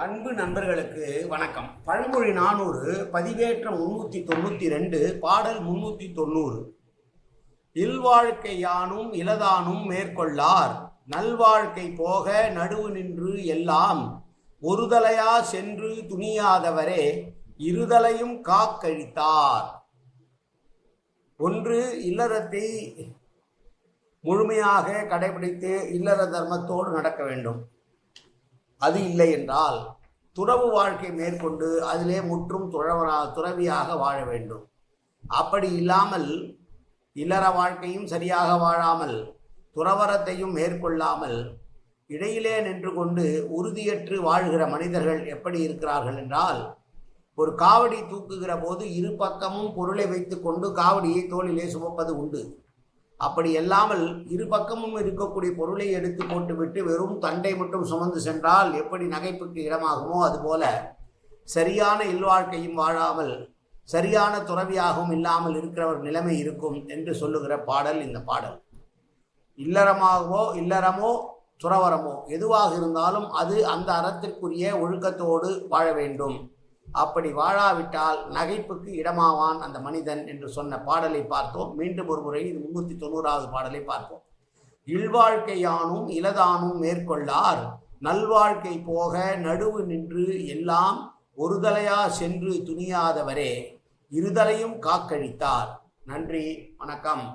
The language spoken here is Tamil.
அன்பு நண்பர்களுக்கு வணக்கம். பழமொழி 400 பதிவேற்றம் 392 பாடல் 390. இல்வாழ்க்கை யானும் இலதானும் மேற்கொள்ளார், நல்வாழ்க்கை போக நடுவு நின்று எல்லாம் ஒருதலையா சென்று துணியாதவரே இருதலையும் காக்கழித்தார். ஒன்று, இல்லறத்தை முழுமையாக கடைபிடித்து இல்லற தர்மத்தோடு நடக்க வேண்டும். அது இல்லை என்றால் துறவு வாழ்க்கை மேற்கொண்டு அதிலே முற்றும் துறவியாக வாழ வேண்டும். அப்படி இல்லாமல் இல்லற வாழ்க்கையும் சரியாக வாழாமல் துறவரத்தையும் மேற்கொள்ளாமல் இடையிலே நின்று கொண்டு உறுதியற்று வாழ்கிற மனிதர்கள் எப்படி இருக்கிறார்கள் என்றால், ஒரு காவடி தூக்குகிற போது இரு பக்கமும் பொருளை வைத்து கொண்டு காவடியை தோளிலே சுமப்பது உண்டு. அப்படி இல்லாமல் இரு பக்கமும் இருக்கக்கூடிய பொருளை எடுத்து போட்டுவிட்டு வெறும் தண்டை மட்டும் சுமந்து சென்றால் எப்படி நகைப்புக்கு இடமாகுமோ அதுபோல சரியான இல்வாழ்க்கையும் வாழாமல் சரியான துறவியாகவும் இல்லாமல் இருக்கிறவர் நிலைமை இருக்கும் என்று சொல்லுகிற பாடல் இந்த பாடல். இல்லறமோ துறவரமோ எதுவாக இருந்தாலும் அது அந்த அறத்திற்குரிய ஒழுக்கத்தோடு வாழ வேண்டும். அப்படி வாழாவிட்டால் நகைப்புக்கு இடமாவான் அந்த மனிதன் என்று சொன்ன பாடலை பார்த்தோம். மீண்டும் ஒரு முறை இது 390வது பாடலை பார்ப்போம். இல்வாழ்க்கை யானும் இலதானும் மேற்கொள்ளார், நல்வாழ்க்கை போக நடுவு நின்று எல்லாம் ஒருதலையா சென்று துணியாதவரே இருதலையும் காக்கழித்தார். நன்றி, வணக்கம்.